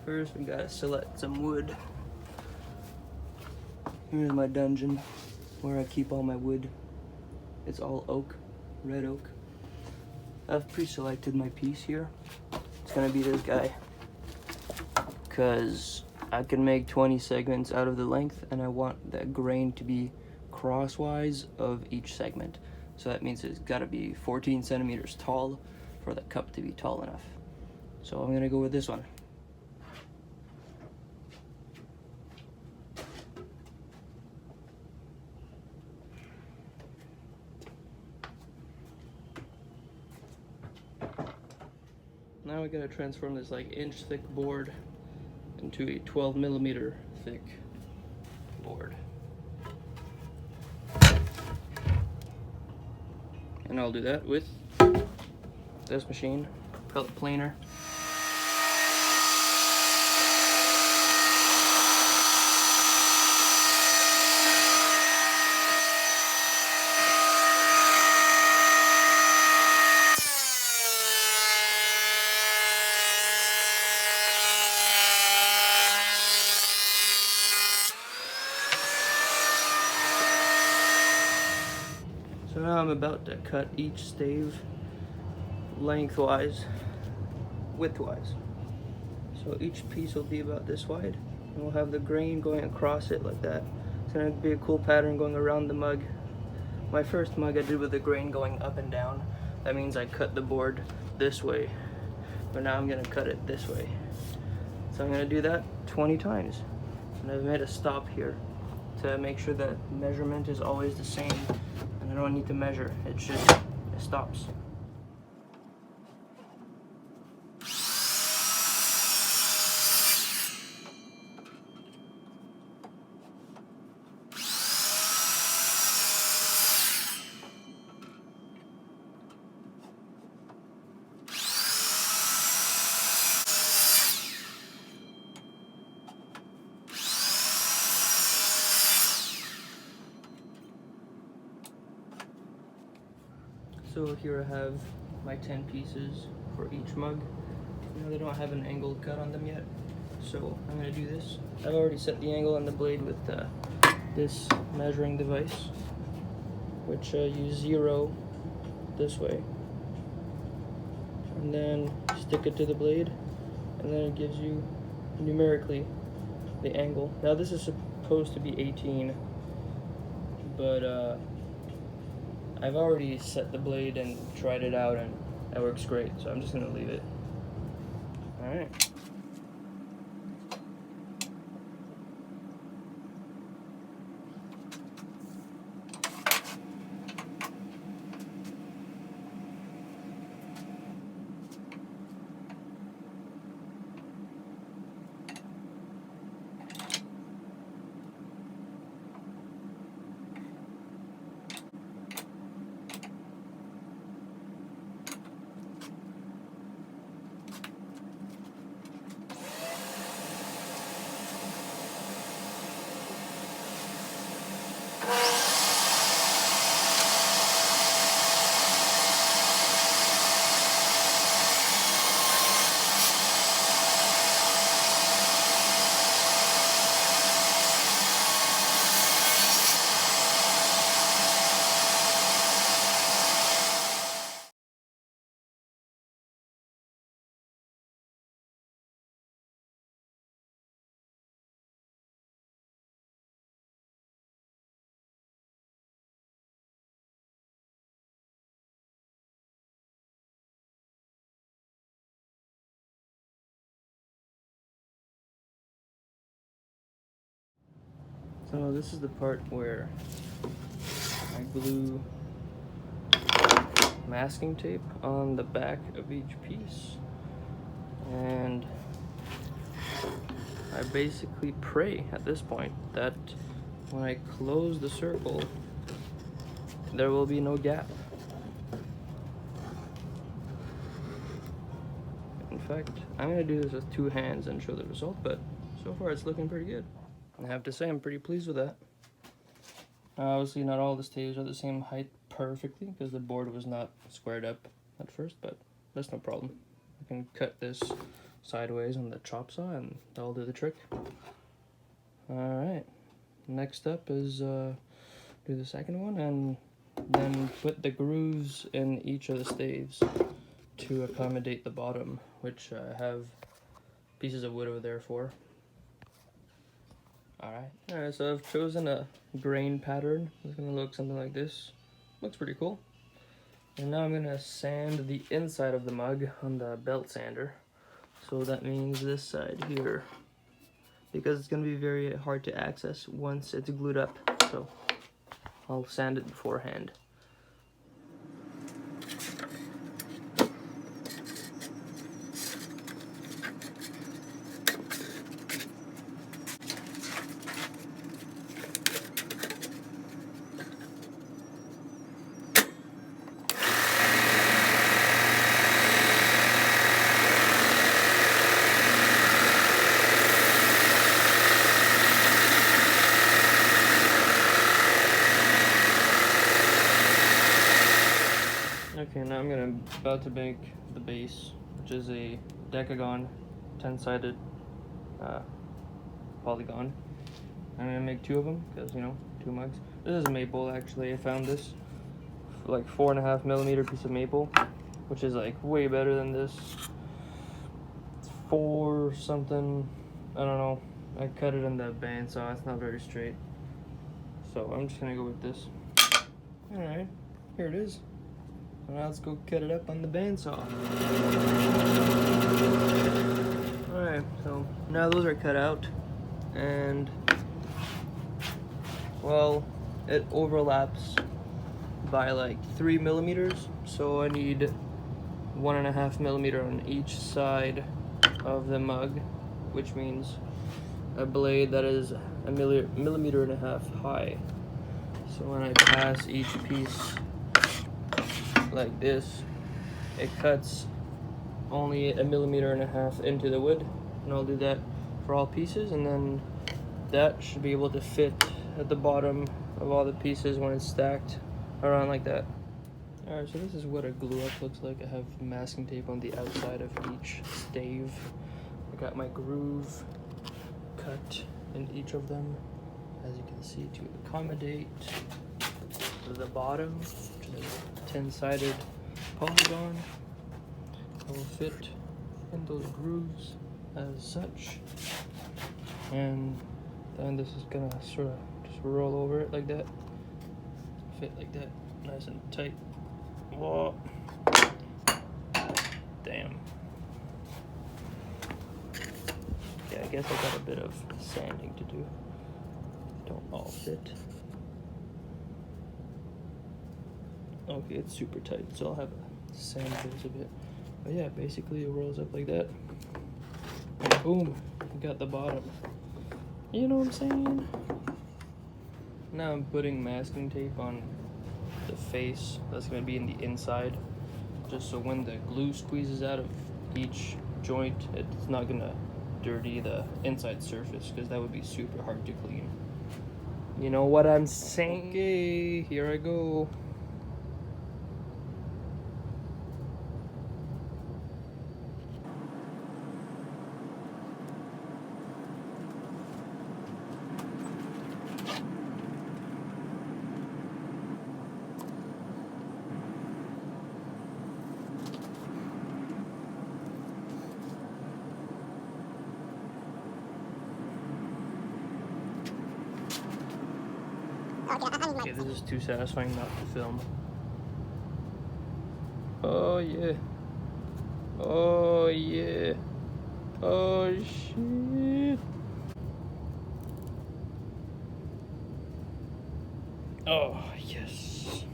First, we gotta select some wood. Here's my dungeon where I keep all my wood. It's all oak, red oak. I've pre-selected my piece here. It's gonna be this guy, because I can make 20 segments out of the length, and I want that grain to be crosswise of each segment. So that means it's gotta be 14 centimeters tall for the cup to be tall enough. So I'm gonna go with this one. Now we gotta transform this like inch thick board into a 12 millimeter thick board. And I'll do that with this machine, pellet planer. So now I'm about to cut each stave lengthwise, widthwise. So each piece will be about this wide, and we'll have the grain going across it like that. It's gonna be a cool pattern going around the mug. My first mug I did with the grain going up and down. That means I cut the board this way, but now I'm gonna cut it this way. So I'm gonna do that 20 times. And I've made a stop here to make sure that measurement is always the same. I don't need to measure, it stops. So here I have my 10 pieces for each mug. Now they don't have an angled cut on them yet, so I'm gonna do this. I've already set the angle on the blade with this measuring device, which you zero this way, and then stick it to the blade, and then it gives you numerically the angle. Now this is supposed to be 18, but I've already set the blade and tried it out, and that works great, so I'm just gonna leave it. All right. So this is the part where I glue masking tape on the back of each piece, and I basically pray at this point that when I close the circle, there will be no gap. In fact, I'm gonna do this with 2 hands and show the result, but so far it's looking pretty good. I have to say I'm pretty pleased with that. Obviously not all the staves are the same height perfectly because the board was not squared up at first, but that's no problem. I can cut this sideways on the chop saw, and that'll do the trick. Alright, next up is do the second one, and then put the grooves in each of the staves to accommodate the bottom, which I have pieces of wood over there for. Alright, so I've chosen a grain pattern. It's gonna look something like this. Looks pretty cool. And now I'm gonna sand the inside of the mug on the belt sander. So that means this side here, because it's gonna be very hard to access once it's glued up. So I'll sand it beforehand. Okay, now I'm about to make the base, which is a decagon, 10-sided polygon. I'm gonna make 2 of them because, you know, 2 mugs. This is maple, actually. I found this like 4.5mm piece of maple, which is like way better than this. It's 4 something. I don't know. I cut it in the bandsaw. It's not very straight, so I'm just gonna go with this. All right, here it is. Now let's go cut it up on the bandsaw. Alright, so now those are cut out, and well, it overlaps by like 3mm, so I need 1.5mm on each side of the mug, which means a blade that is 1.5 millimeters high. So when I pass each piece like this, it cuts only 1.5 millimeters into the wood, and I'll do that for all pieces, and then that should be able to fit at the bottom of all the pieces when it's stacked around like that. Alright, so this is what a glue up looks like. I have masking tape on the outside of each stave. I got my groove cut in each of them, as you can see, to accommodate the bottom, which is 10-sided polygon. I will fit in those grooves as such, and then this is gonna sort of just roll over it like that, fit like that, nice and tight. Whoa, damn. Yeah, I guess I got a bit of sanding to do. Don't all fit. Okay, it's super tight, so I'll have a sand base of it. But yeah, basically it rolls up like that. And boom, you got the bottom. You know what I'm saying? Now I'm putting masking tape on the face that's going to be in the inside, just so when the glue squeezes out of each joint, it's not going to dirty the inside surface, because that would be super hard to clean. You know what I'm saying? Okay, here I go. Okay, this is too satisfying not to film. Oh yeah. Oh yeah. Oh shit. Oh yes.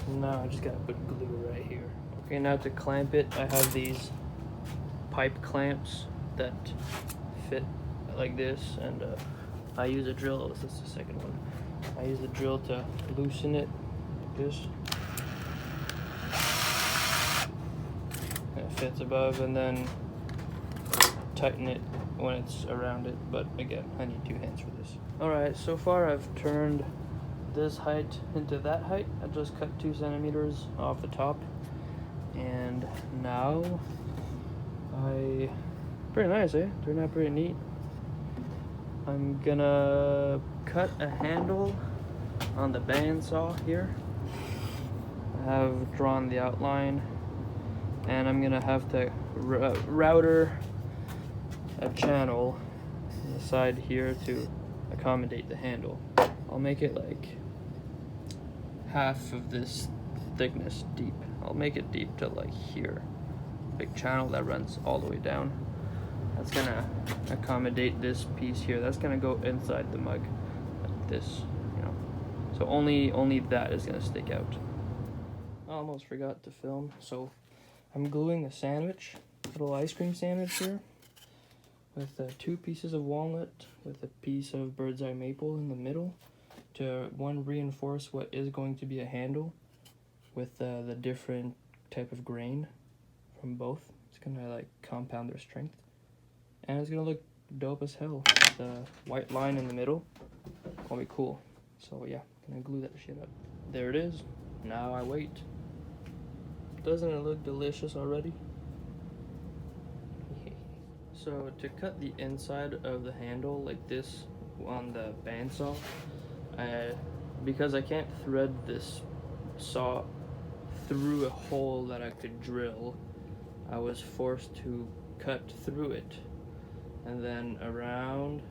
Now I just gotta put glue right here. Okay, now to clamp it, I have these pipe clamps that fit like this, and I use a drill. This is the second one. I use a drill to loosen it like this. It fits above, and then tighten it when it's around it. But again, I need 2 hands for this. Alright, so far I've turned this height into that height. I just cut 2 centimeters off the top. And now Pretty nice, eh? Turned out pretty neat. I'm gonna cut a handle on the bandsaw here. I have drawn the outline, and I'm gonna have to router a channel on the side here to accommodate the handle. I'll make it like half of this thickness deep. I'll make it deep to like here. Big channel that runs all the way down. That's gonna accommodate this piece here. That's gonna go inside the mug like this, you know. So only that is gonna stick out. I almost forgot to film. So I'm gluing a sandwich, little ice cream sandwich here, with 2 pieces of walnut with a piece of bird's eye maple in the middle to reinforce what is going to be a handle with the different type of grain from both. It's gonna like compound their strength, and it's gonna look dope as hell. The white line in the middle gonna be cool. So yeah, gonna glue that shit up. There it is. Now I wait. Doesn't it look delicious already? So to cut the inside of the handle like this on the bandsaw, because I can't thread this saw through a hole that I could drill, I was forced to cut through it and then around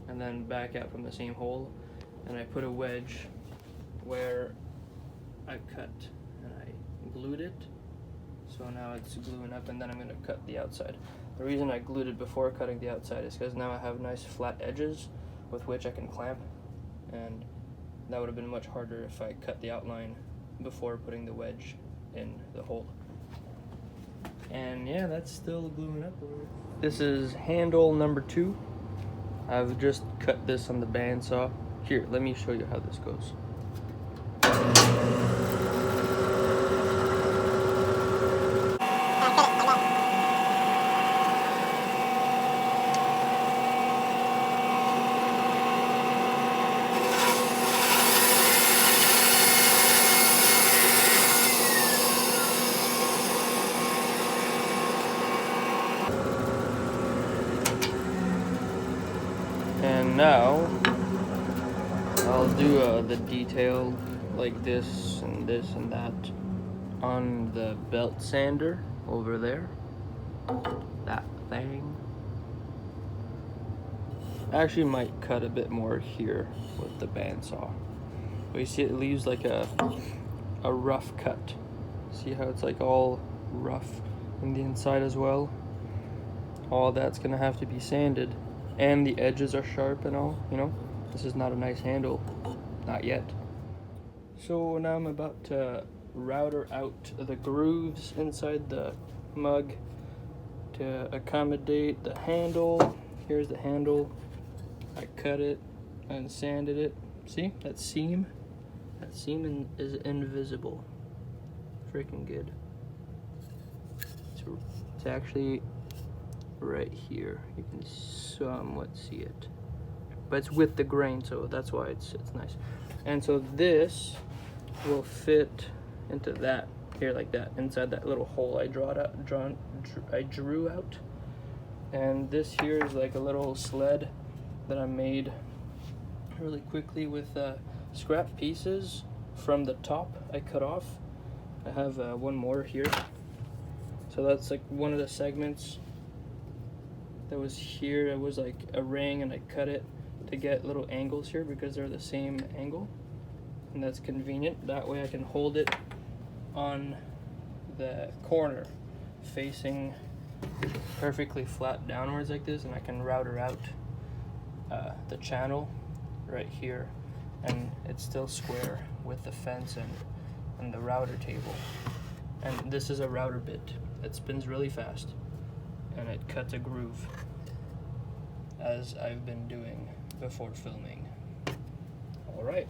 and then back out from the same hole, and I put a wedge where I cut and I glued it. So now it's gluing up, and then I'm going to cut the outside. The reason I glued it before cutting the outside is because now I have nice flat edges with which I can clamp, and that would have been much harder if I cut the outline before putting the wedge in the hole. And yeah, that's still gluing up. This is handle number 2. I've just cut this on the bandsaw. Here, let me show you how this goes. And now I'll do the detail like this and this and that on the belt sander over there. That thing. I actually might cut a bit more here with the bandsaw. But you see it leaves like a rough cut. See how it's like all rough in the inside as well? All that's gonna have to be sanded. And the edges are sharp and all, you know. This is not a nice handle, not yet. So now I'm about to router out the grooves inside the mug to accommodate the handle. Here's the handle. I cut it and sanded it. See that seam? That seam is invisible. Freaking good. It's actually right here. You can somewhat see it, but it's with the grain, so that's why it's nice. And so this will fit into that here like that, inside that little hole I drew out. And this here is like a little sled that I made really quickly with scrap pieces from the top I cut off. I have one more here. So that's like one of the segments that was here. It was like a ring, and I cut it to get little angles here because they're the same angle, and that's convenient. That way I can hold it on the corner facing perfectly flat downwards like this, and I can router out the channel right here, and it's still square with the fence and the router table. And this is a router bit that spins really fast, and it cuts a groove, as I've been doing before filming. All right.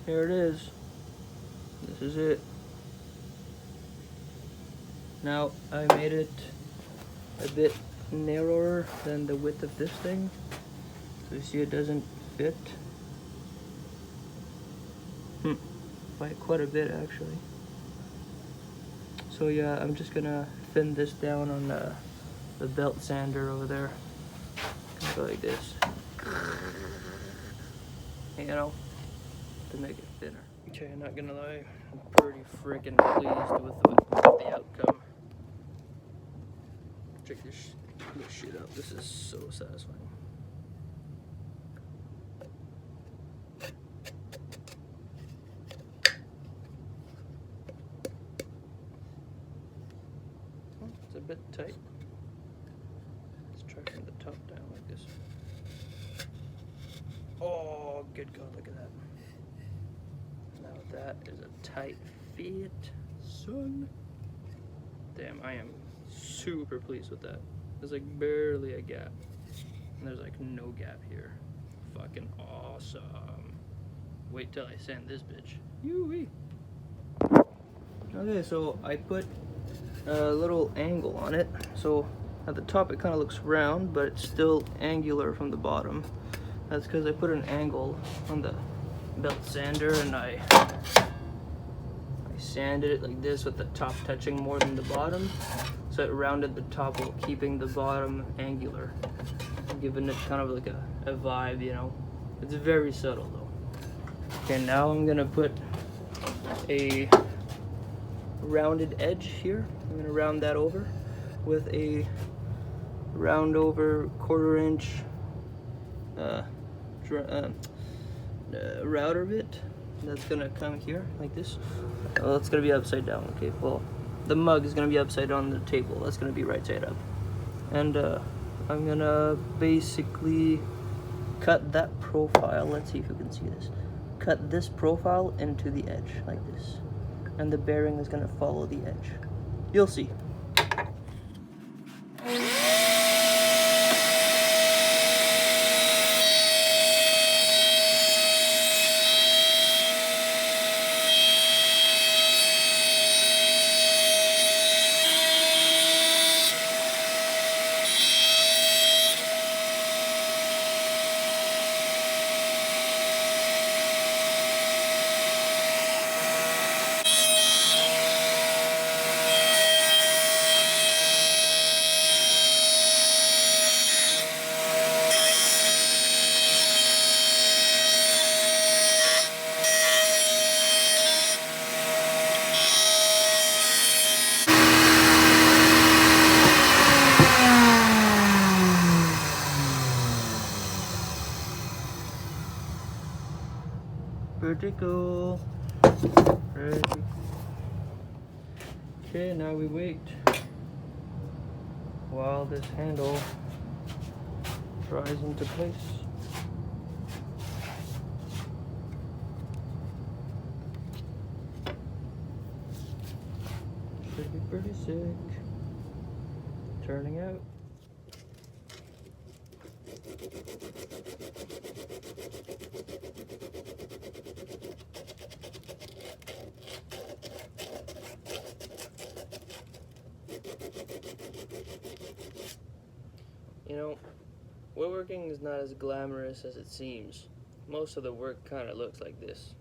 here it is. This is it. Now I made it a bit narrower than the width of this thing, so you see it doesn't fit. By quite a bit actually. So yeah, I'm just gonna thin this down on the belt sander over there. Go like this, you know, to make it thinner. Okay, not gonna lie, I'm pretty freaking pleased with the outcome. Check this shit out. This is so satisfying. It's a bit tight. Let's try from the top down like this. Oh, good God, look at that. Now that is a tight fit, son. Damn, I am super pleased with that. There's like barely a gap. And there's like no gap here. Fucking awesome. Wait till I sand this bitch. Yoo-wee. Okay, so I put a little angle on it. So at the top it kind of looks round, but it's still angular from the bottom. That's because I put an angle on the belt sander and I sanded it like this with the top touching more than the bottom. So it rounded the top while keeping the bottom angular, giving it kind of like a vibe, you know. It's very subtle though. Okay, now I'm gonna put a rounded edge here. I'm gonna round that over with a round over 1/4 inch router bit. That's gonna come here like this. Oh, it's gonna be upside down. Okay, well, the mug is gonna be upside down on the table. That's gonna be right side up. And I'm gonna basically cut that profile. Let's see if you can see this. Cut this profile into the edge like this. And the bearing is gonna follow the edge. You'll see. Pretty cool. Pretty cool. Okay, now we wait while this handle dries into place. Should be pretty sick. Turning out. You know, woodworking is not as glamorous as it seems. Most of the work kind of looks like this.